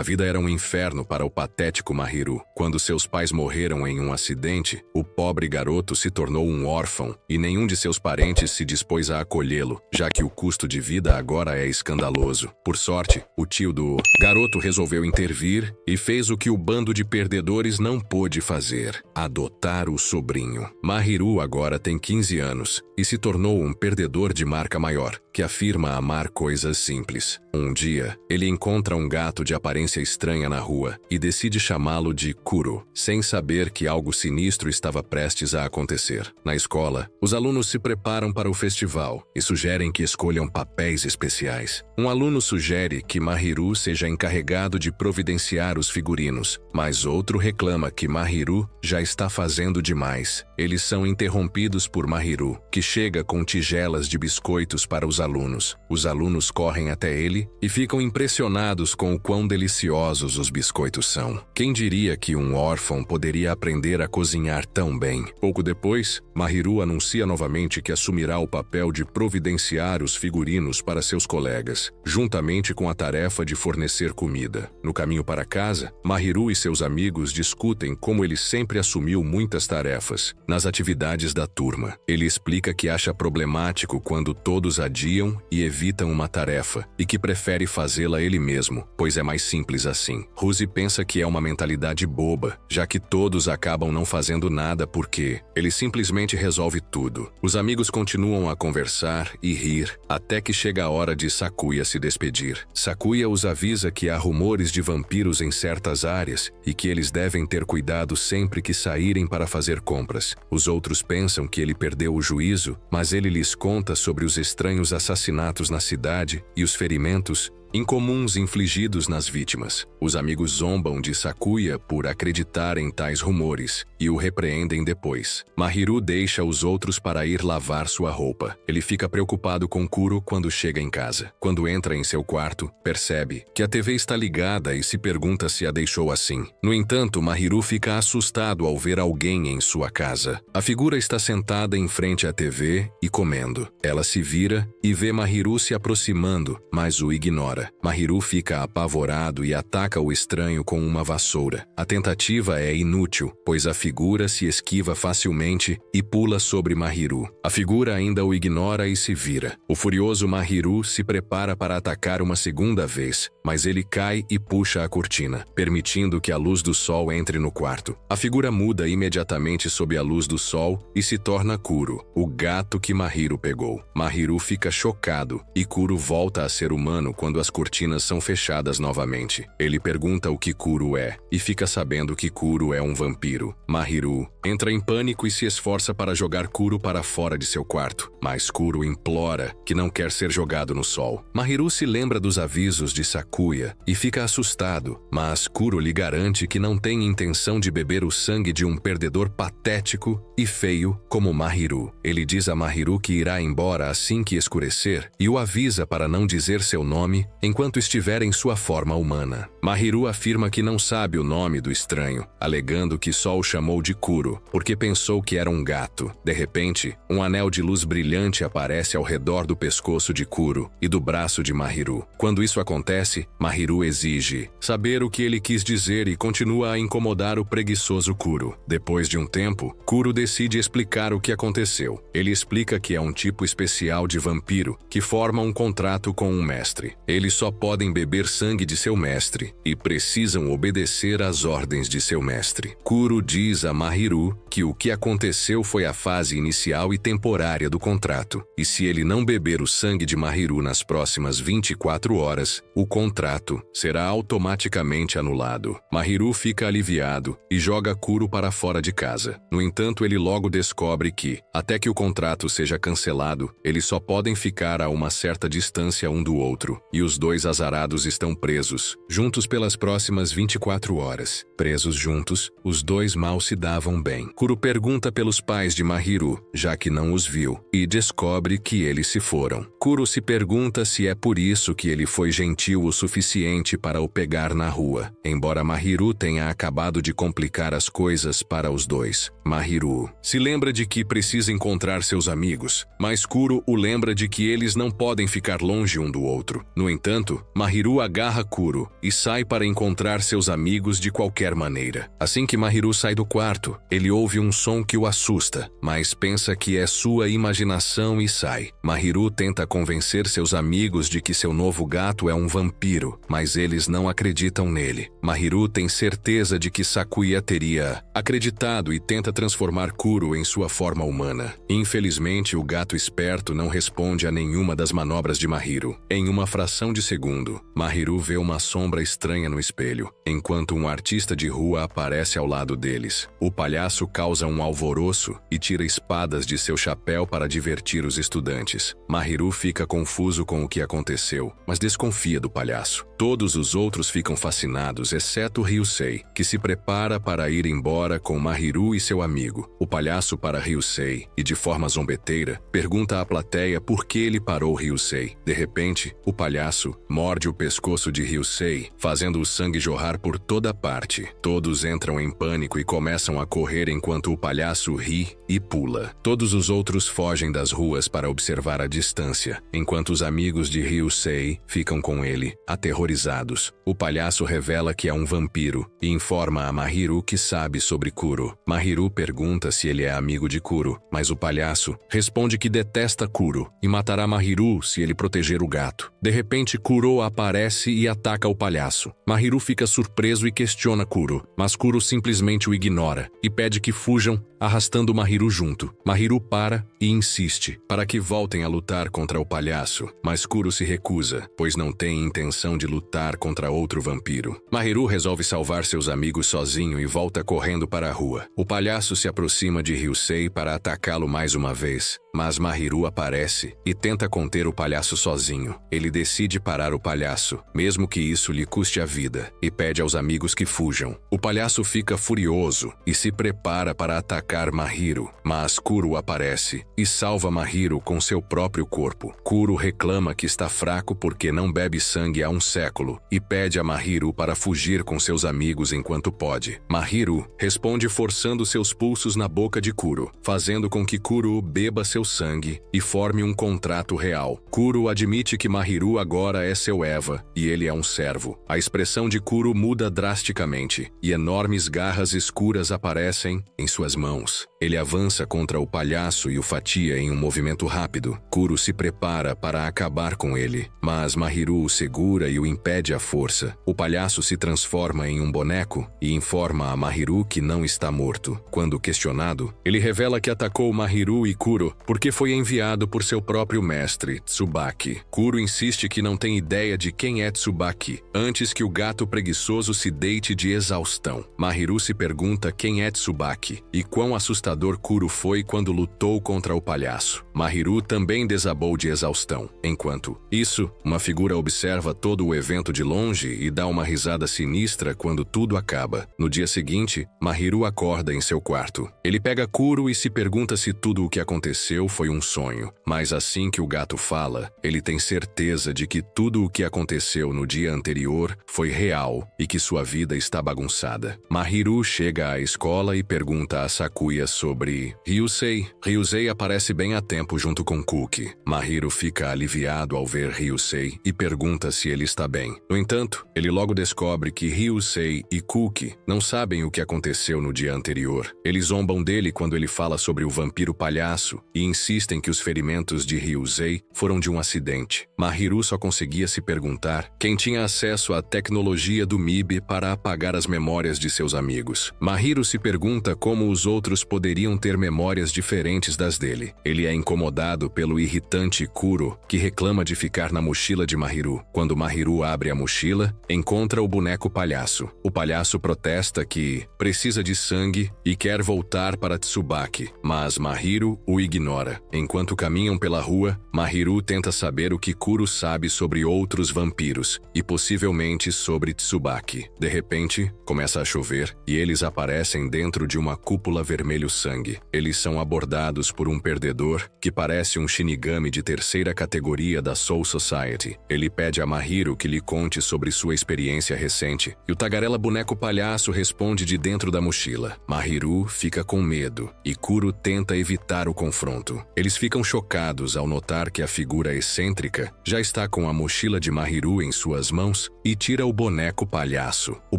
A vida era um inferno para o patético Mahiru. Quando seus pais morreram em um acidente, o pobre garoto se tornou um órfão e nenhum de seus parentes se dispôs a acolhê-lo, já que o custo de vida agora é escandaloso. Por sorte, o tio do garoto resolveu intervir e fez o que o bando de perdedores não pôde fazer: adotar o sobrinho. Mahiru agora tem 15 anos e se tornou um perdedor de marca maior, que afirma amar coisas simples. Um dia, ele encontra um gato de aparência estranha na rua e decide chamá-lo de Kuro, sem saber que algo sinistro estava prestes a acontecer. Na escola, os alunos se preparam para o festival e sugerem que escolham papéis especiais. Um aluno sugere que Mahiru seja encarregado de providenciar os figurinos, mas outro reclama que Mahiru já está fazendo demais. Eles são interrompidos por Mahiru, que chega com tigelas de biscoitos para os alunos. Os alunos correm até ele e ficam impressionados com o quão deliciosos os biscoitos são. Quem diria que um órfão poderia aprender a cozinhar tão bem? Pouco depois, Mahiru anuncia novamente que assumirá o papel de providenciar os figurinos para seus colegas, juntamente com a tarefa de fornecer comida. No caminho para casa, Mahiru e seus amigos discutem como ele sempre assumiu muitas tarefas nas atividades da turma. Ele explica que acha problemático quando todos adiam e evitam uma tarefa, e que prefere fazê-la ele mesmo, pois é mais simples assim. Ruzi pensa que é uma mentalidade boba, já que todos acabam não fazendo nada porque ele simplesmente resolve tudo. Os amigos continuam a conversar e rir, até que chega a hora de Sakuya se despedir. Sakuya os avisa que há rumores de vampiros em certas áreas e que eles devem ter cuidado sempre que saírem para fazer compras. Os outros pensam que ele perdeu o juízo, mas ele lhes conta sobre os estranhos assassinatos na cidade e os ferimentos incomuns infligidos nas vítimas. Os amigos zombam de Sakuya por acreditar em tais rumores e o repreendem depois. Mahiru deixa os outros para ir lavar sua roupa. Ele fica preocupado com Kuro quando chega em casa. Quando entra em seu quarto, percebe que a TV está ligada e se pergunta se a deixou assim. No entanto, Mahiru fica assustado ao ver alguém em sua casa. A figura está sentada em frente à TV e comendo. Ela se vira e vê Mahiru se aproximando, mas o ignora. Mahiru fica apavorado e ataca o estranho com uma vassoura. A tentativa é inútil, pois a figura se esquiva facilmente e pula sobre Mahiru. A figura ainda o ignora e se vira. O furioso Mahiru se prepara para atacar uma segunda vez, mas ele cai e puxa a cortina, permitindo que a luz do sol entre no quarto. A figura muda imediatamente sob a luz do sol e se torna Kuro, o gato que Mahiru pegou. Mahiru fica chocado e Kuro volta a ser humano quando as cortinas são fechadas novamente. Ele pergunta o que Kuro é e fica sabendo que Kuro é um vampiro. Mahiru entra em pânico e se esforça para jogar Kuro para fora de seu quarto, mas Kuro implora que não quer ser jogado no sol. Mahiru se lembra dos avisos de Sakuya e fica assustado, mas Kuro lhe garante que não tem intenção de beber o sangue de um perdedor patético e feio como Mahiru. Ele diz a Mahiru que irá embora assim que escurecer e o avisa para não dizer seu nome enquanto estiver em sua forma humana. Mahiru afirma que não sabe o nome do estranho, alegando que só o chamou de Kuro, porque pensou que era um gato. De repente, um anel de luz brilhante aparece ao redor do pescoço de Kuro e do braço de Mahiru. Quando isso acontece, Mahiru exige saber o que ele quis dizer e continua a incomodar o preguiçoso Kuro. Depois de um tempo, Kuro decide explicar o que aconteceu. Ele explica que é um tipo especial de vampiro que forma um contrato com um mestre. Eles só podem beber sangue de seu mestre e precisam obedecer às ordens de seu mestre. Kuro diz a Mahiru que o que aconteceu foi a fase inicial e temporária do contrato, e se ele não beber o sangue de Mahiru nas próximas 24 horas, o contrato será automaticamente anulado. Mahiru fica aliviado e joga Kuro para fora de casa. No entanto, ele logo descobre que, até que o contrato seja cancelado, eles só podem ficar a uma certa distância um do outro, e os dois azarados estão presos, juntos pelas próximas 24 horas. Presos juntos, os dois mal se davam bem. Kuro pergunta pelos pais de Mahiru, já que não os viu, e descobre que eles se foram. Kuro se pergunta se é por isso que ele foi gentil o suficiente para o pegar na rua, embora Mahiru tenha acabado de complicar as coisas para os dois. Mahiru se lembra de que precisa encontrar seus amigos, mas Kuro o lembra de que eles não podem ficar longe um do outro. No entanto, entanto, Mahiru agarra Kuro e sai para encontrar seus amigos de qualquer maneira. Assim que Mahiru sai do quarto, ele ouve um som que o assusta, mas pensa que é sua imaginação e sai. Mahiru tenta convencer seus amigos de que seu novo gato é um vampiro, mas eles não acreditam nele. Mahiru tem certeza de que Sakuya teria acreditado e tenta transformar Kuro em sua forma humana. Infelizmente, o gato esperto não responde a nenhuma das manobras de Mahiru. Em uma fração de segundo, Mahiru vê uma sombra estranha no espelho, enquanto um artista de rua aparece ao lado deles. O palhaço causa um alvoroço e tira espadas de seu chapéu para divertir os estudantes. Mahiru fica confuso com o que aconteceu, mas desconfia do palhaço. Todos os outros ficam fascinados, exceto Ryusei, que se prepara para ir embora com Mahiru e seu amigo. O palhaço para Ryusei e, de forma zombeteira, pergunta à plateia por que ele parou Ryusei. De repente, o palhaço morde o pescoço de Ryusei, fazendo o sangue jorrar por toda parte. Todos entram em pânico e começam a correr enquanto o palhaço ri e pula. Todos os outros fogem das ruas para observar a distância, enquanto os amigos de Ryusei ficam com ele, aterrorizados. O palhaço revela que é um vampiro e informa a Mahiru que sabe sobre Kuro. Mahiru pergunta se ele é amigo de Kuro, mas o palhaço responde que detesta Kuro e matará Mahiru se ele proteger o gato. De repente, Kuro aparece e ataca o palhaço. Mahiru fica surpreso e questiona Kuro, mas Kuro simplesmente o ignora e pede que fujam, arrastando Mahiru junto. Mahiru para e insiste para que voltem a lutar contra o palhaço, mas Kuro se recusa, pois não tem intenção de lutar contra outro vampiro. Mahiru resolve salvar seus amigos sozinho e volta correndo para a rua. O palhaço se aproxima de Ryusei para atacá-lo mais uma vez, mas Mahiru aparece e tenta conter o palhaço sozinho. Ele decide parar o palhaço, mesmo que isso lhe custe a vida, e pede aos amigos que fujam. O palhaço fica furioso e se prepara para atacar Mahiru, mas Kuro aparece e salva Mahiru com seu próprio corpo. Kuro reclama que está fraco porque não bebe sangue há um século e pede a Mahiru para fugir com seus amigos enquanto pode. Mahiru responde forçando seus pulsos na boca de Kuro, fazendo com que Kuro beba seu sangue e forme um contrato real. Kuro admite que Mahiru agora é seu Eva e ele é um servo. A expressão de Kuro muda drasticamente e enormes garras escuras aparecem em suas mãos. Ele avança contra o palhaço e o fatia em um movimento rápido. Kuro se prepara para acabar com ele, mas Mahiru o segura e o impede à força. O palhaço se transforma em um boneco e informa a Mahiru que não está morto. Quando questionado, ele revela que atacou Mahiru e Kuro porque foi enviado por seu próprio mestre, Tsubaki. Kuro insiste que não tem ideia de quem é Tsubaki, antes que o gato preguiçoso se deite de exaustão. Mahiru se pergunta quem é Tsubaki e quão assustador Kuro foi quando lutou contra o palhaço. Mahiru também desabou de exaustão. Enquanto isso, uma figura observa todo o evento de longe e dá uma risada sinistra quando tudo acaba. No dia seguinte, Mahiru acorda em seu quarto. Ele pega Kuro e se pergunta se tudo o que aconteceu foi um sonho. Mas assim que o gato fala, ele tem certeza de que tudo o que aconteceu no dia anterior foi real e que sua vida está bagunçada. Mahiru chega à escola e pergunta a Sakuya sobre Ryusei. Ryusei aparece bem a tempo junto com Kuki. Mahiru fica aliviado ao ver Ryusei e pergunta se ele está bem. No entanto, ele logo descobre que Ryusei e Kuki não sabem o que aconteceu no dia anterior. Eles zombam dele quando ele fala sobre o vampiro palhaço e insistem que os ferimentos de Ryusei foram de um acidente. Mahiru só conseguia se perguntar quem tinha acesso à tecnologia do MIB para apagar as memórias de seus amigos. Mahiru se pergunta como os outros poderiam ter memórias diferentes das dele. Ele é incomodado pelo irritante Kuro, que reclama de ficar na mochila de Mahiru. Quando Mahiru abre a mochila, encontra o boneco palhaço. O palhaço protesta que precisa de sangue e quer voltar para Tsubaki, mas Mahiru o ignora. Enquanto caminham pela rua, Mahiru tenta saber o que Kuro sabe sobre outros vampiros e possivelmente sobre Tsubaki. De repente, começa a chover e eles aparecem dentro de uma cúpula vermelho-sangue. Eles são abordados por um perdedor que parece um Shinigami de terceira categoria da Soul Society. Ele pede a Mahiru que lhe conte sobre sua experiência recente e o tagarela boneco palhaço responde de dentro da mochila. Mahiru fica com medo e Kuro tenta evitar o confronto. Eles ficam chocados ao notar que a figura excêntrica já está com a mochila de Mahiru em suas mãos e tira o boneco palhaço. O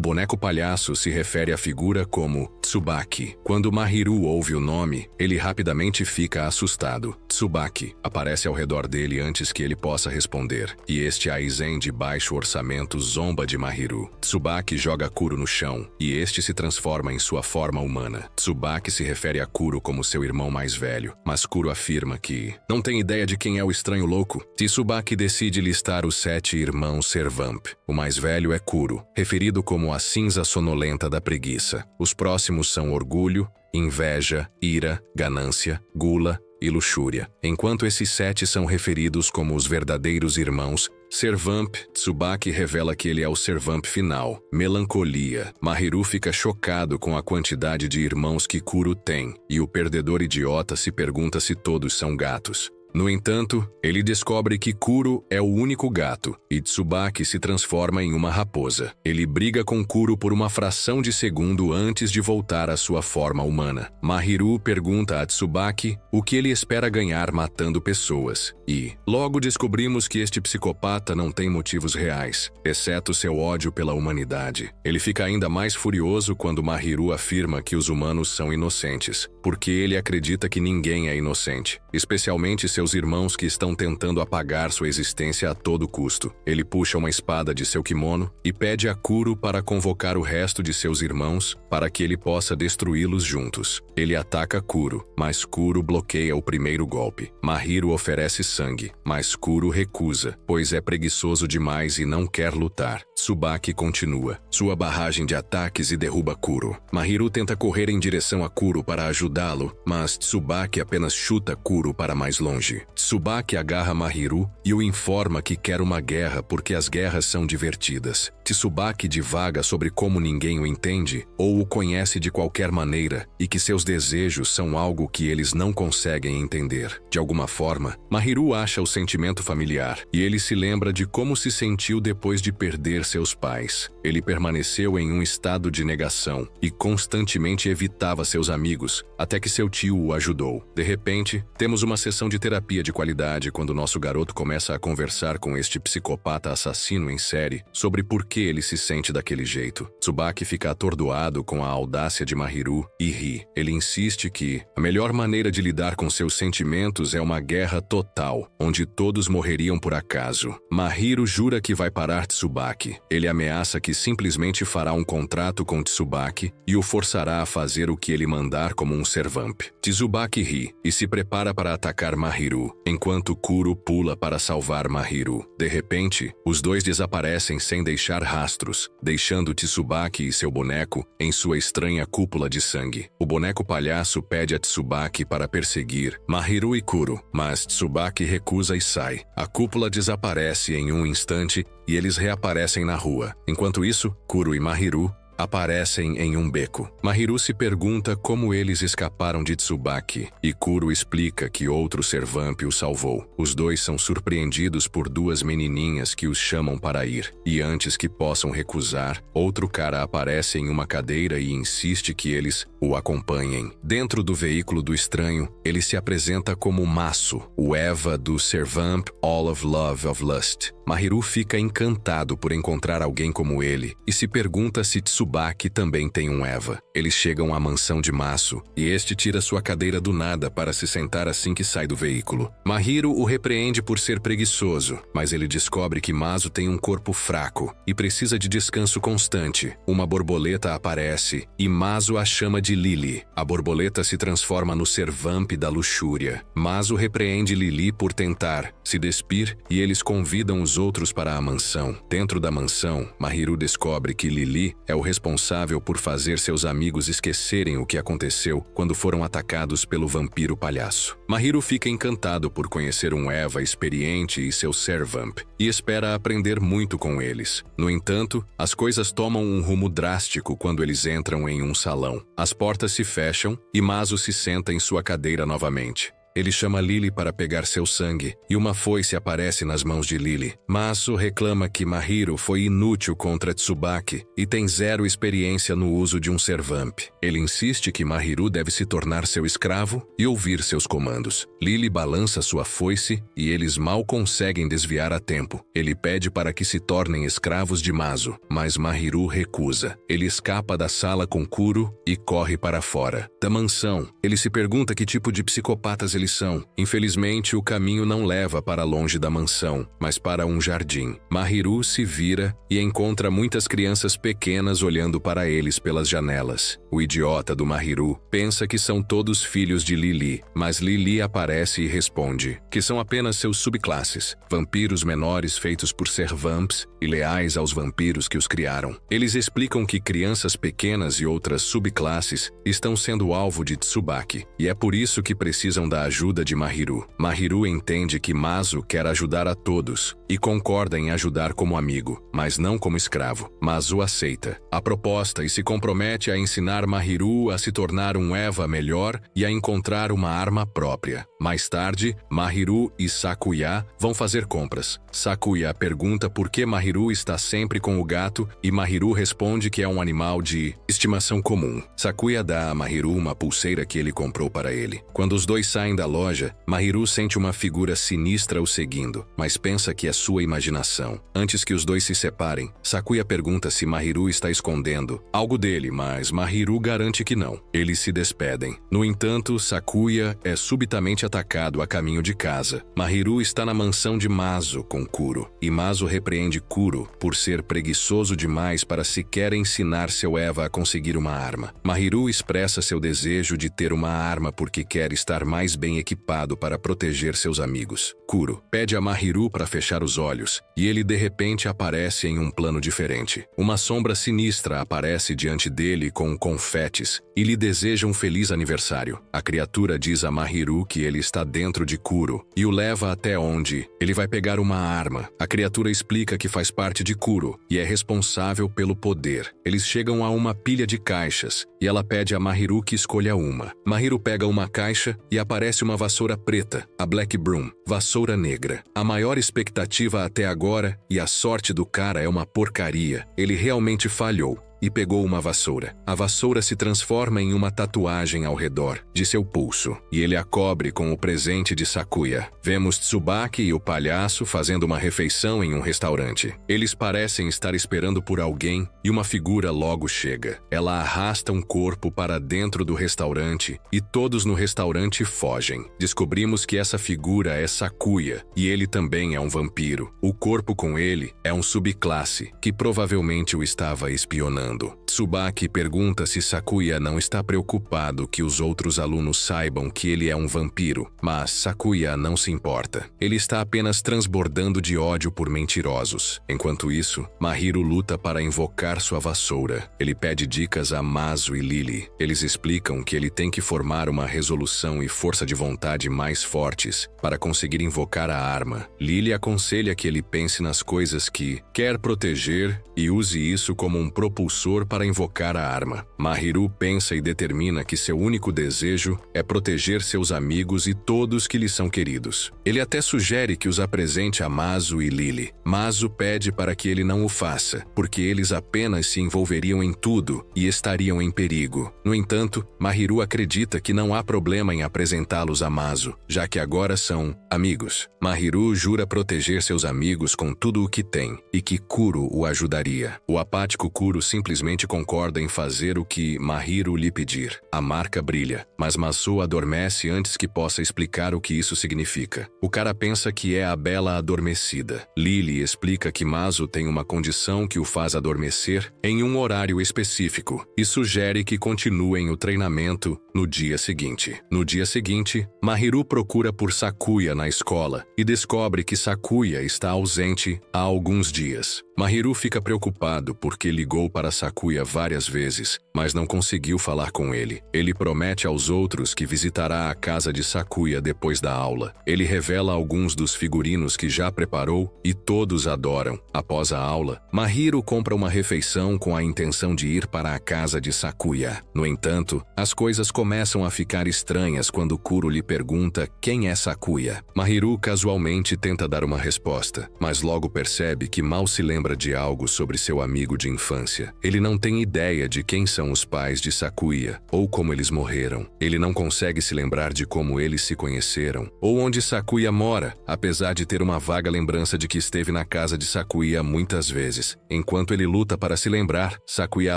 boneco palhaço se refere à figura como Tsubaki. Quando Mahiru ouve o nome, ele rapidamente fica assustado. Tsubaki aparece ao redor dele antes que ele possa responder, e este Aizen de baixo orçamento zomba de Mahiru. Tsubaki joga Kuro no chão, e este se transforma em sua forma humana. Tsubaki se refere a Kuro como seu irmão mais velho, mas Kuro afirma que não tem ideia de quem é o estranho louco. Tsubaki decide listar os 7 irmãos Servamp. O mais velho é Kuro, referido como a cinza sonolenta da preguiça. Os próximos são orgulho, inveja, ira, ganância, gula e luxúria. Enquanto esses 7 são referidos como os verdadeiros irmãos Servamp, Tsubaki revela que ele é o Servamp final, melancolia. Mahiru fica chocado com a quantidade de irmãos que Kuro tem, e o perdedor idiota se pergunta se todos são gatos. No entanto, ele descobre que Kuro é o único gato, e Tsubaki se transforma em uma raposa. Ele briga com Kuro por uma fração de segundo antes de voltar à sua forma humana. Mahiru pergunta a Tsubaki o que ele espera ganhar matando pessoas, e logo descobrimos que este psicopata não tem motivos reais, exceto seu ódio pela humanidade. Ele fica ainda mais furioso quando Mahiru afirma que os humanos são inocentes, porque ele acredita que ninguém é inocente, especialmente seus irmãos que estão tentando apagar sua existência a todo custo. Ele puxa uma espada de seu kimono e pede a Kuro para convocar o resto de seus irmãos para que ele possa destruí-los juntos. Ele ataca Kuro, mas Kuro bloqueia o primeiro golpe. Mahiru oferece sangue, mas Kuro recusa, pois é preguiçoso demais e não quer lutar. Tsubaki continua sua barragem de ataques e derruba Kuro. Mahiru tenta correr em direção a Kuro para ajudá-lo, mas Tsubaki apenas chuta Kuro para mais longe. Tsubaki agarra Mahiru e o informa que quer uma guerra porque as guerras são divertidas. Tsubaki divaga sobre como ninguém o entende ou o conhece de qualquer maneira e que seus desejos são algo que eles não conseguem entender. De alguma forma, Mahiru acha o sentimento familiar e ele se lembra de como se sentiu depois de perder seus pais. Ele permaneceu em um estado de negação e constantemente evitava seus amigos até que seu tio o ajudou. De repente, temos uma sessão de terapia de qualidade quando nosso garoto começa a conversar com este psicopata assassino em série sobre por que ele se sente daquele jeito. Tsubaki fica atordoado com a audácia de Mahiru e ri. Ele insiste que a melhor maneira de lidar com seus sentimentos é uma guerra total, onde todos morreriam por acaso. Mahiru jura que vai parar Tsubaki. Ele ameaça que simplesmente fará um contrato com Tsubaki e o forçará a fazer o que ele mandar como um servamp. Tsubaki ri e se prepara para atacar Mahiru, enquanto Kuro pula para salvar Mahiru. De repente, os dois desaparecem sem deixar rastros, deixando Tsubaki e seu boneco em sua estranha cúpula de sangue. O boneco palhaço pede a Tsubaki para perseguir Mahiru e Kuro, mas Tsubaki recusa e sai. A cúpula desaparece em um instante e eles reaparecem na rua. Enquanto isso, Kuro e Mahiru aparecem em um beco. Mahiru se pergunta como eles escaparam de Tsubaki, e Kuro explica que outro servamp o salvou. Os dois são surpreendidos por 2 menininhas que os chamam para ir, e antes que possam recusar, outro cara aparece em uma cadeira e insiste que eles o acompanhem. Dentro do veículo do estranho, ele se apresenta como Masu, o Eva do Servamp All of Love of Lust. Mahiru fica encantado por encontrar alguém como ele e se pergunta se Tsubaki também tem um Eva. Eles chegam à mansão de Masu e este tira sua cadeira do nada para se sentar assim que sai do veículo. Mahiru o repreende por ser preguiçoso, mas ele descobre que Masu tem um corpo fraco e precisa de descanso constante. Uma borboleta aparece e Masu a chama de Lily. A borboleta se transforma no servamp da luxúria. Masu repreende Lily por tentar se despir e eles convidam os outros para a mansão. Dentro da mansão, Mahiru descobre que Lily é o responsável por fazer seus amigos esquecerem o que aconteceu quando foram atacados pelo vampiro palhaço. Mahiru fica encantado por conhecer um Eva experiente e seu servamp e espera aprender muito com eles. No entanto, as coisas tomam um rumo drástico quando eles entram em um salão. As portas se fecham e Masu se senta em sua cadeira novamente. Ele chama Lily para pegar seu sangue, e uma foice aparece nas mãos de Lily. Maso reclama que Mahiro foi inútil contra Tsubaki e tem zero experiência no uso de um Servamp. Ele insiste que Mahiro deve se tornar seu escravo e ouvir seus comandos. Lily balança sua foice e eles mal conseguem desviar a tempo. Ele pede para que se tornem escravos de Maso, mas Mahiro recusa. Ele escapa da sala com Kuro e corre para fora da mansão. Ele se pergunta que tipo de psicopatas eles são. Infelizmente, o caminho não leva para longe da mansão, mas para um jardim. Mahiro se vira e encontra muitas crianças pequenas olhando para eles pelas janelas. O idiota do Mahiro pensa que são todos filhos de Lily, mas Lily aparece e responde que são apenas seus subclasses, vampiros menores feitos por Servamps e leais aos vampiros que os criaram. Eles explicam que crianças pequenas e outras subclasses estão sendo alvo de Tsubaki, e é por isso que precisam da ajuda de Mahiro. Mahiro entende que Maso quer ajudar a todos e concorda em ajudar como amigo, mas não como escravo. Maso aceita a proposta e se compromete a ensinar Mahiro a se tornar um Eva melhor e a encontrar uma arma própria. Mais tarde, Mahiro e Sakuya vão fazer compras. Sakuya pergunta por que Mahiro está sempre com o gato e Mahiro responde que é um animal de estimação comum. Sakuya dá a Mahiro uma pulseira que ele comprou para ele. Quando os dois saem da loja, Mahiro sente uma figura sinistra o seguindo, mas pensa que é sua imaginação. Antes que os dois se separem, Sakuya pergunta se Mahiro está escondendo algo dele, mas Mahiro garante que não. Eles se despedem. No entanto, Sakuya é subitamente atacado a caminho de casa. Mahiro está na mansão de Maso com Kuro, e Maso repreende Kuro por ser preguiçoso demais para sequer ensinar seu Eva a conseguir uma arma. Mahiro expressa seu desejo de ter uma arma porque quer estar mais bem equipado para proteger seus amigos. Kuro pede a Mahiro para fechar os olhos, e ele de repente aparece em um plano diferente. Uma sombra sinistra aparece diante dele com confetes e lhe deseja um feliz aniversário. A criatura diz a Mahiro que ele está dentro de Kuro e o leva até onde ele vai pegar uma arma. A criatura explica que faz parte de Kuro e é responsável pelo poder. Eles chegam a uma pilha de caixas e ela pede a Mahiro que escolha uma. Mahiro pega uma caixa e aparece uma vassoura preta, a Black Broom, vassoura negra. A maior expectativa até agora e a sorte do cara é uma porcaria. Ele realmente falhou e pegou uma vassoura. A vassoura se transforma em uma tatuagem ao redor de seu pulso, e ele a cobre com o presente de Sakuya. Vemos Tsubaki e o palhaço fazendo uma refeição em um restaurante. Eles parecem estar esperando por alguém e uma figura logo chega. Ela arrasta um corpo para dentro do restaurante e todos no restaurante fogem. Descobrimos que essa figura é Sakuya e ele também é um vampiro. O corpo com ele é um subclasse que provavelmente o estava espionando. Tsubaki pergunta se Sakuya não está preocupado que os outros alunos saibam que ele é um vampiro, mas Sakuya não se importa. Ele está apenas transbordando de ódio por mentirosos. Enquanto isso, Mahiro luta para invocar sua vassoura. Ele pede dicas a Maso e Lily. Eles explicam que ele tem que formar uma resolução e força de vontade mais fortes para conseguir invocar a arma. Lily aconselha que ele pense nas coisas que quer proteger e use isso como um propulsor para invocar a arma. Mahiro pensa e determina que seu único desejo é proteger seus amigos e todos que lhe são queridos. Ele até sugere que os apresente a Maso e Lily. Maso pede para que ele não o faça, porque eles apenas se envolveriam em tudo e estariam em perigo. No entanto, Mahiro acredita que não há problema em apresentá-los a Maso, já que agora são amigos. Mahiro jura proteger seus amigos com tudo o que tem e que Kuro o ajudaria. O apático Kuro simplesmente concorda em fazer o que Mahiro lhe pedir. A marca brilha, mas Maso adormece antes que possa explicar o que isso significa. O cara pensa que é a Bela adormecida. Lily explica que Maso tem uma condição que o faz adormecer em um horário específico e sugere que continuem o treinamento no dia seguinte. No dia seguinte, Mahiro procura por Sakuya na escola e descobre que Sakuya está ausente há alguns dias. Mahiro fica preocupado porque ligou para Sakuya várias vezes, mas não conseguiu falar com ele. Ele promete aos outros que visitará a casa de Sakuya depois da aula. Ele revela alguns dos figurinos que já preparou e todos adoram. Após a aula, Mahiro compra uma refeição com a intenção de ir para a casa de Sakuya. No entanto, as coisas começam a ficar estranhas quando Kuro lhe pergunta quem é Sakuya. Mahiro casualmente tenta dar uma resposta, mas logo percebe que mal se lembra de algo sobre seu amigo de infância. Ele não tem ideia de quem são os pais de Sakuya ou como eles morreram. Ele não consegue se lembrar de como eles se conheceram ou onde Sakuya mora, apesar de ter uma vaga lembrança de que esteve na casa de Sakuya muitas vezes. Enquanto ele luta para se lembrar, Sakuya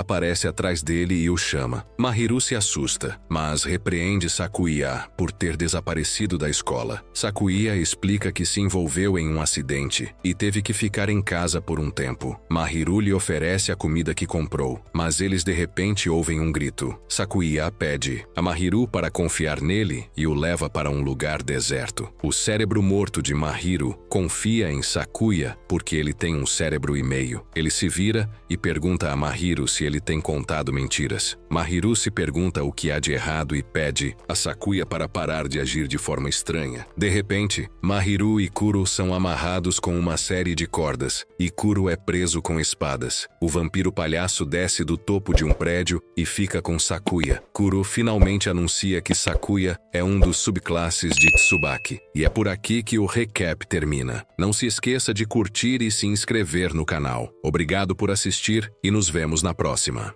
aparece atrás dele e o chama. Mahiro se assusta, mas repreende Sakuya por ter desaparecido da escola. Sakuya explica que se envolveu em um acidente e teve que ficar em casa por um tempo. Mahiro lhe oferece a comida que comprou, mas eles de repente ouvem um grito. Sakuya pede a Mahiro para confiar nele e o leva para um lugar deserto. O cérebro morto de Mahiro confia em Sakuya porque ele tem um cérebro e meio. Ele se vira e pergunta a Mahiro se ele tem contado mentiras. Mahiro se pergunta o que há de errado e pede a Sakuya para parar de agir de forma estranha. De repente, Mahiro e Kuro são amarrados com uma série de cordas e Kuro é preso com espadas. O vampiro palhaço desce do topo de um prédio e fica com Sakuya. Kuro finalmente anuncia que Sakuya é um dos subclasses de Tsubaki. E é por aqui que o recap termina. Não se esqueça de curtir e se inscrever no canal. Obrigado por assistir e nos vemos na próxima.